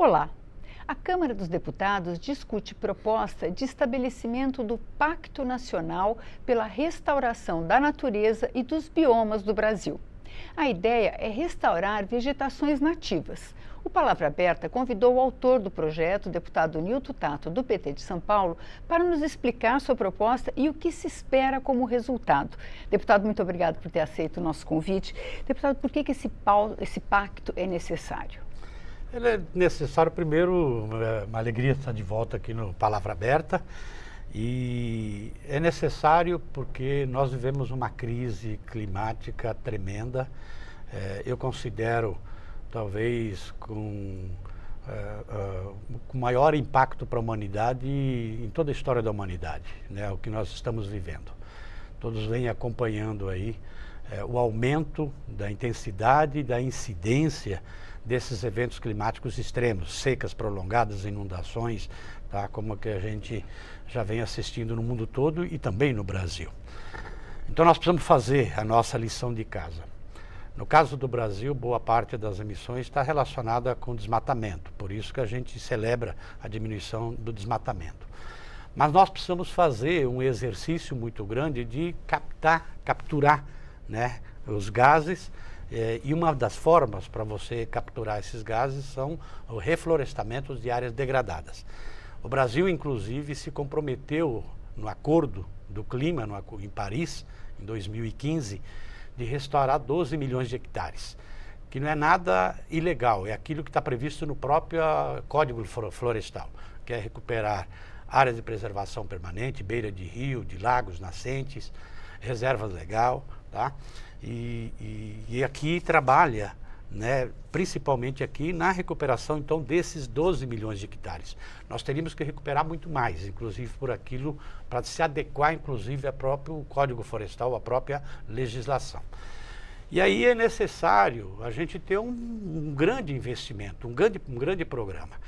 Olá! A Câmara dos Deputados discute proposta de estabelecimento do Pacto Nacional pela Restauração da Natureza e dos Biomas do Brasil. A ideia é restaurar vegetações nativas. O Palavra Aberta convidou o autor do projeto, o deputado Nilton Tato, do PT de São Paulo, para nos explicar sua proposta e o que se espera como resultado. Deputado, muito obrigado por ter aceito o nosso convite. Deputado, por que esse pacto é necessário? Ele é necessário, primeiro, uma alegria estar de volta aqui no Palavra Aberta, e é necessário porque nós vivemos uma crise climática tremenda. Eu considero, talvez, com maior impacto para a humanidade em toda a história da humanidade, né, o que nós estamos vivendo. Todos vêm acompanhando aí o aumento da intensidade e da incidência desses eventos climáticos extremos, secas prolongadas, inundações, tá? Como que a gente já vem assistindo no mundo todo e também no Brasil. Então nós precisamos fazer a nossa lição de casa. No caso do Brasil, boa parte das emissões está relacionada com desmatamento, por isso que a gente celebra a diminuição do desmatamento. Mas nós precisamos fazer um exercício muito grande de capturar, né, os gases, e uma das formas para você capturar esses gases são o reflorestamento de áreas degradadas. O Brasil, inclusive, se comprometeu no Acordo do Clima, em Paris, em 2015, de restaurar 12 milhões de hectares, que não é nada ilegal, é aquilo que está previsto no próprio Código Florestal, que é recuperar áreas de preservação permanente, beira de rio, de lagos, nascentes, reservas legal, tá? E aqui trabalha, né, principalmente aqui na recuperação então desses 12 milhões de hectares. Nós teríamos que recuperar muito mais, inclusive por aquilo, para se adequar inclusive ao próprio Código Florestal, à própria legislação. E aí é necessário a gente ter um grande investimento, um grande programa.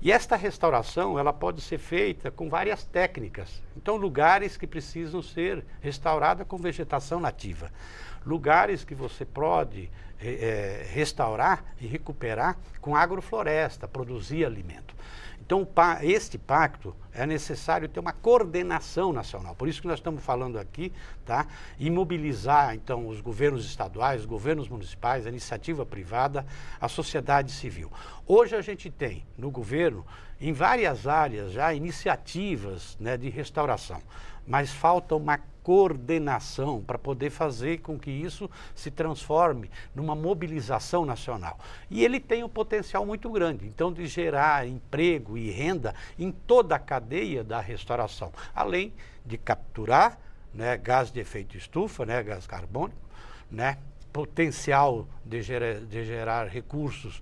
E esta restauração, ela pode ser feita com várias técnicas. Então, lugares que precisam ser restaurados com vegetação nativa. Lugares que você pode restaurar e recuperar com agrofloresta, produzir alimento. Então, este pacto é necessário ter uma coordenação nacional. Por isso que nós estamos falando aqui, tá? E mobilizar, então, os governos estaduais, os governos municipais, a iniciativa privada, a sociedade civil. Hoje a gente tem no governo, em várias áreas, já iniciativas, né, de restauração, mas falta uma coordenação para poder fazer com que isso se transforme numa mobilização nacional. E ele tem um potencial muito grande, então, de gerar emprego e renda em toda a cadeia da restauração, além de capturar, né, gás de efeito estufa, né, gás carbônico, né, potencial de gerar recursos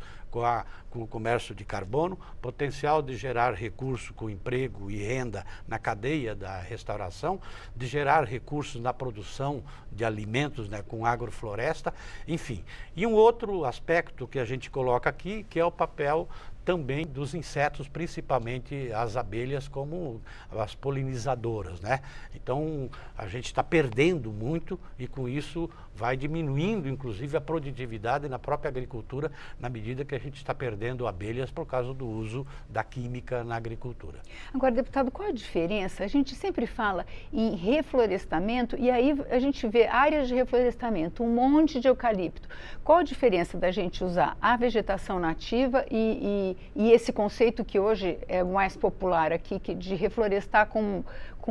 com o comércio de carbono, potencial de gerar recurso com emprego e renda na cadeia da restauração, de gerar recursos na produção de alimentos, né, com agrofloresta, enfim. E um outro aspecto que a gente coloca aqui, que é o papel também dos insetos, principalmente as abelhas como as polinizadoras, né? Então, a gente está perdendo muito e com isso vai diminuindo, inclusive, a produtividade na própria agricultura, na medida que a gente está perdendo abelhas por causa do uso da química na agricultura. Agora, deputado, qual a diferença? A gente sempre fala em reflorestamento e aí a gente vê áreas de reflorestamento, um monte de eucalipto. Qual a diferença da gente usar a vegetação nativa e esse conceito que hoje é o mais popular aqui, de reflorestar com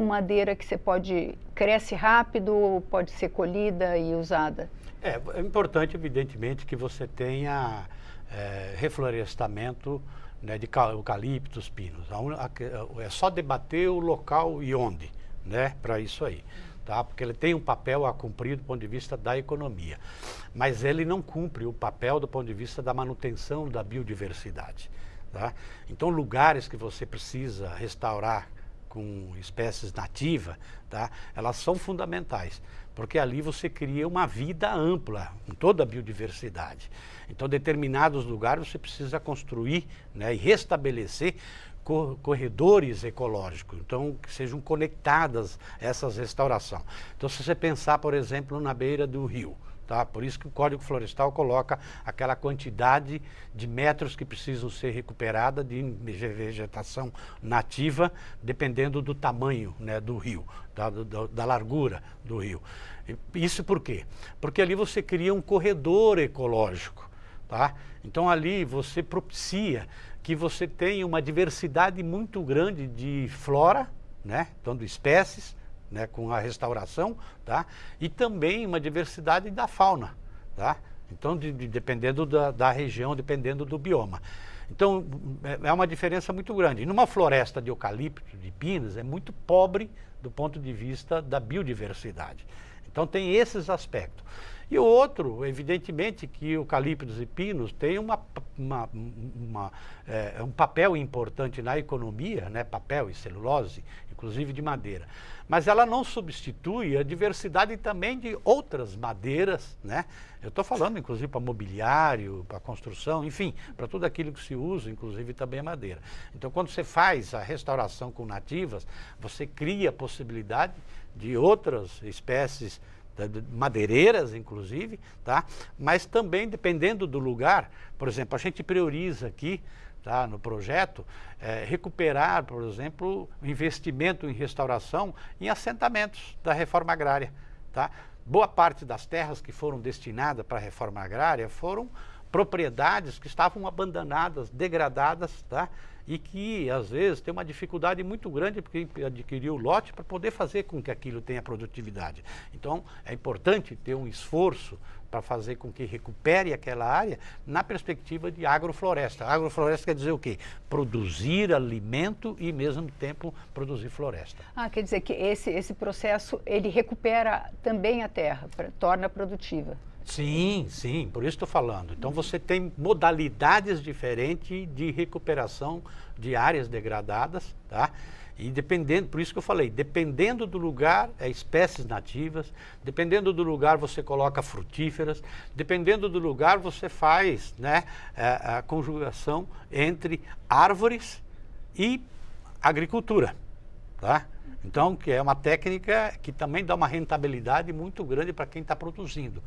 madeira que cresce rápido, pode ser colhida e usada? É importante, evidentemente, que você tenha reflorestamento, né, de eucaliptos, pinos. É só debater o local e onde, né, para isso aí. Tá? Porque ele tem um papel a cumprir do ponto de vista da economia, mas ele não cumpre o papel do ponto de vista da manutenção da biodiversidade. Tá? Então, lugares que você precisa restaurar com espécies nativas, tá? Elas são fundamentais, porque ali você cria uma vida ampla em toda a biodiversidade. Então, determinados lugares você precisa construir, né, e restabelecer corredores ecológicos, então que sejam conectadas essas restaurações. Então, se você pensar, por exemplo, na beira do rio, Tá? Por isso que o Código Florestal coloca aquela quantidade de metros que precisam ser recuperada de vegetação nativa, dependendo do tamanho, né, do rio, da largura do rio. Isso por quê? Porque ali você cria um corredor ecológico. Tá? Então ali você propicia que você tenha uma diversidade muito grande de flora, né, então de espécies, né, com a restauração, tá? E também uma diversidade da fauna, tá? Então, dependendo da região, dependendo do bioma. Então, é uma diferença muito grande. E numa floresta de eucalipto, de pinos, é muito pobre do ponto de vista da biodiversidade. Então, tem esses aspectos. E o outro, evidentemente, que eucaliptos e pinos têm um papel importante na economia, né? Papel e celulose, inclusive de madeira. Mas ela não substitui a diversidade também de outras madeiras, né? Eu estou falando, inclusive, para mobiliário, para construção, enfim, para tudo aquilo que se usa, inclusive também a madeira. Então, quando você faz a restauração com nativas, você cria a possibilidade de outras espécies madeireiras, inclusive, tá? Mas também, dependendo do lugar, por exemplo, a gente prioriza aqui, tá, no projeto, recuperar, por exemplo, o investimento em restauração em assentamentos da reforma agrária. Tá? Boa parte das terras que foram destinadas para a reforma agrária foram propriedades que estavam abandonadas, degradadas, tá? E que, às vezes, tem uma dificuldade muito grande porque adquiriu o lote para poder fazer com que aquilo tenha produtividade. Então, é importante ter um esforço para fazer com que recupere aquela área na perspectiva de agrofloresta. Agrofloresta quer dizer o quê? Produzir alimento e, ao mesmo tempo, produzir floresta. Ah, quer dizer que esse processo, ele recupera também a terra, torna produtiva. Sim, sim, por isso estou falando. Então você tem modalidades diferentes de recuperação de áreas degradadas, tá? E dependendo, por isso que eu falei, dependendo do lugar, espécies nativas, dependendo do lugar você coloca frutíferas, dependendo do lugar você faz, né, a conjugação entre árvores e agricultura, tá? Então, que é uma técnica que também dá uma rentabilidade muito grande para quem está produzindo.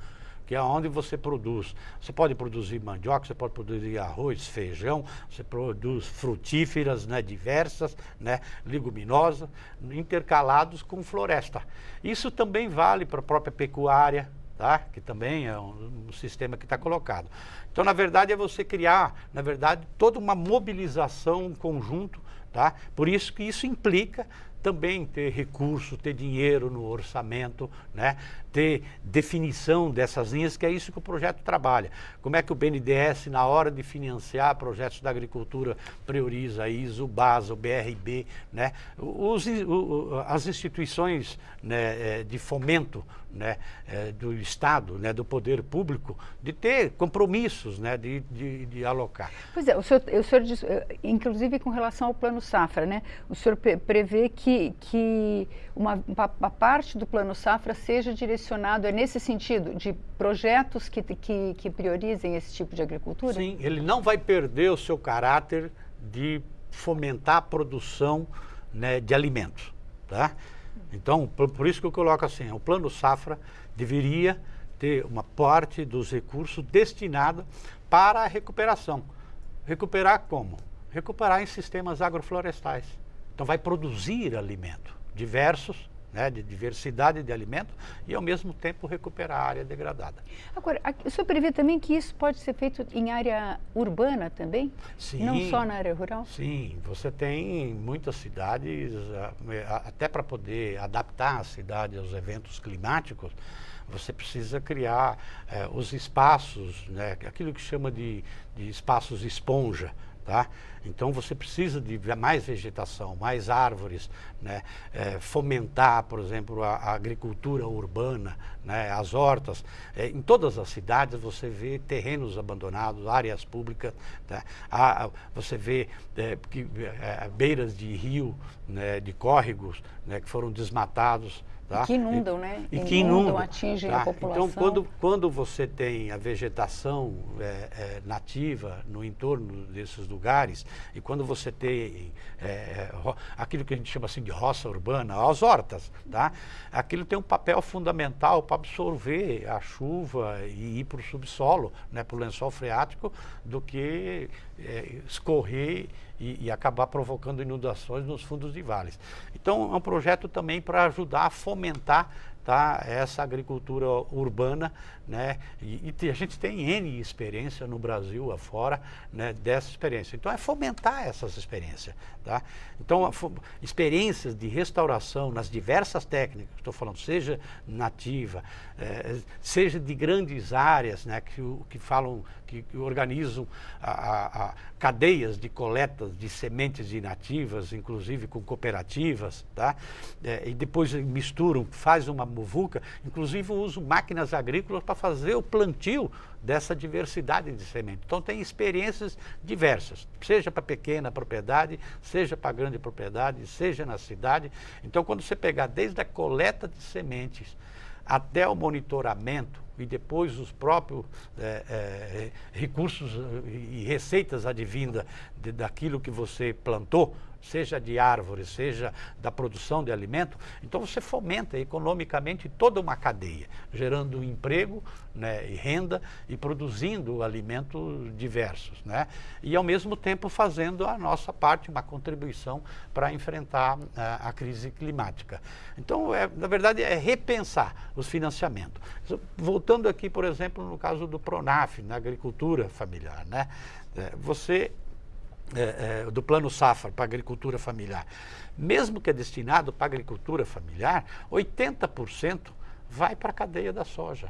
Que é onde você produz. Você pode produzir mandioca, você pode produzir arroz, feijão, você produz frutíferas, né, diversas, né, leguminosas, intercalados com floresta. Isso também vale para a própria pecuária, tá? Que também é um sistema que está colocado. Então, na verdade, é você criar, na verdade, toda uma mobilização, um conjunto, tá? Por isso que isso implica também ter recurso, ter dinheiro no orçamento, né? Ter definição dessas linhas, que é isso que o projeto trabalha. Como é que o BNDES, na hora de financiar projetos da agricultura, prioriza a ISO, o BASA, o BRB, né? As instituições, né, de fomento, né, do Estado, né, do poder público, de ter compromissos, né, de alocar. Pois é, o senhor diz, inclusive com relação ao Plano Safra, né, o senhor prevê que uma parte do Plano Safra seja direcionado, nesse sentido, de projetos que priorizem esse tipo de agricultura? Sim, ele não vai perder o seu caráter de fomentar a produção, né, de alimentos, tá? Então, por isso que eu coloco assim, o Plano Safra deveria ter uma parte dos recursos destinada para a recuperação. Recuperar como? Recuperar em sistemas agroflorestais. Então, vai produzir alimento diversos, né, de diversidade de alimento e, ao mesmo tempo, recuperar a área degradada. Agora, o senhor prevê também que isso pode ser feito em área urbana também? Sim. Não só na área rural? Sim, você tem muitas cidades, até para poder adaptar a cidade aos eventos climáticos, você precisa criar os espaços, né, aquilo que chama de espaços esponja. Tá? Então você precisa de mais vegetação, mais árvores, né? Fomentar, por exemplo, a agricultura urbana, né? As hortas. Em todas as cidades você vê terrenos abandonados, áreas públicas, tá? Você vê beiras de rio, né? De córregos, né? Que foram desmatados. Tá? Que inundam, né? E que inundam, atingem tá? a população. Então, quando você tem a vegetação nativa no entorno desses lugares, e quando você tem aquilo que a gente chama assim de roça urbana, as hortas, tá? Aquilo tem um papel fundamental para absorver a chuva e ir para o subsolo, né, para o lençol freático, do que escorrer e acabar provocando inundações nos fundos de vales. Então, é um projeto também para ajudar a fomentar, tá, essa agricultura urbana, né? E a gente tem N experiência no Brasil afora, né, dessa experiência. Então é fomentar essas experiências, tá? Então experiências de restauração nas diversas técnicas, estou falando, seja nativa, seja de grandes áreas, né, que organizam cadeias de coletas de sementes inativas, inclusive com cooperativas, tá? E depois misturam, faz uma muvuca, inclusive usam máquinas agrícolas para fazer o plantio dessa diversidade de sementes. Então tem experiências diversas, seja para pequena propriedade, seja para grande propriedade, seja na cidade. Então quando você pegar desde a coleta de sementes até o monitoramento e depois os próprios recursos e receitas advindas daquilo que você plantou, seja de árvores, seja da produção de alimento, então você fomenta economicamente toda uma cadeia, gerando emprego, né, e renda e produzindo alimentos diversos, né? E ao mesmo tempo fazendo a nossa parte, uma contribuição para enfrentar a crise climática. Então, na verdade, é repensar os financiamentos. Voltando aqui, por exemplo, no caso do Pronaf, na agricultura familiar, né? Do Plano Safra para a agricultura familiar, mesmo que é destinado para a agricultura familiar, 80% vai para a cadeia da soja,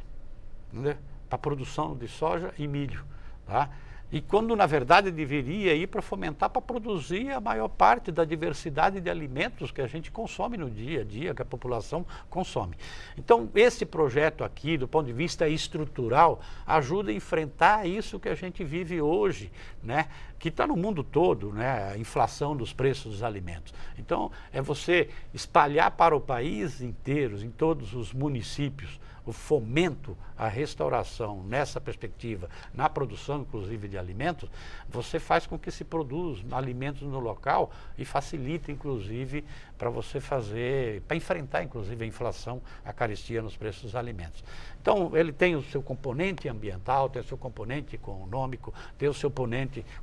né? Para a produção de soja e milho, tá? E quando, na verdade, deveria ir para fomentar, para produzir a maior parte da diversidade de alimentos que a gente consome no dia a dia, que a população consome. Então, esse projeto aqui, do ponto de vista estrutural, ajuda a enfrentar isso que a gente vive hoje, né? Que está no mundo todo, né? A inflação dos preços dos alimentos. Então, é você espalhar para o país inteiro, em todos os municípios, o fomento, a restauração nessa perspectiva, na produção inclusive de alimentos, você faz com que se produza alimentos no local e facilita inclusive para você fazer, para enfrentar inclusive a inflação, a carestia nos preços dos alimentos. Então ele tem o seu componente ambiental, tem o seu componente econômico, tem o seu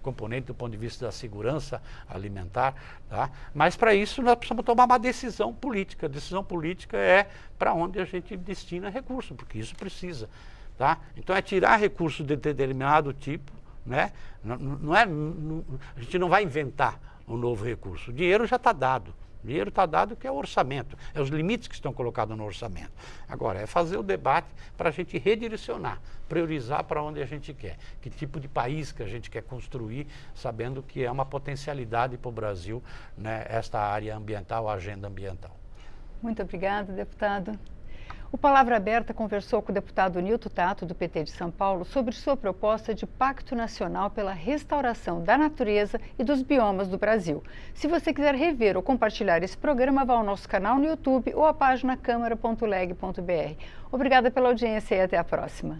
componente do ponto de vista da segurança alimentar, tá? Mas para isso nós precisamos tomar uma decisão política. A decisão política é para onde a gente destina recursos, porque isso precisa, tá? Então é tirar recursos de determinado tipo, né? A gente não vai inventar um novo recurso. O dinheiro já está dado. O dinheiro está dado, que é o orçamento, é os limites que estão colocados no orçamento. Agora, é fazer o debate para a gente redirecionar, priorizar para onde a gente quer, que tipo de país que a gente quer construir, sabendo que é uma potencialidade para o Brasil, né, esta área ambiental, a agenda ambiental. Muito obrigada, deputado. O Palavra Aberta conversou com o deputado Nilton Tato, do PT de São Paulo, sobre sua proposta de Pacto Nacional pela Restauração da Natureza e dos Biomas do Brasil. Se você quiser rever ou compartilhar esse programa, vá ao nosso canal no YouTube ou à página câmara.leg.br. Obrigada pela audiência e até a próxima.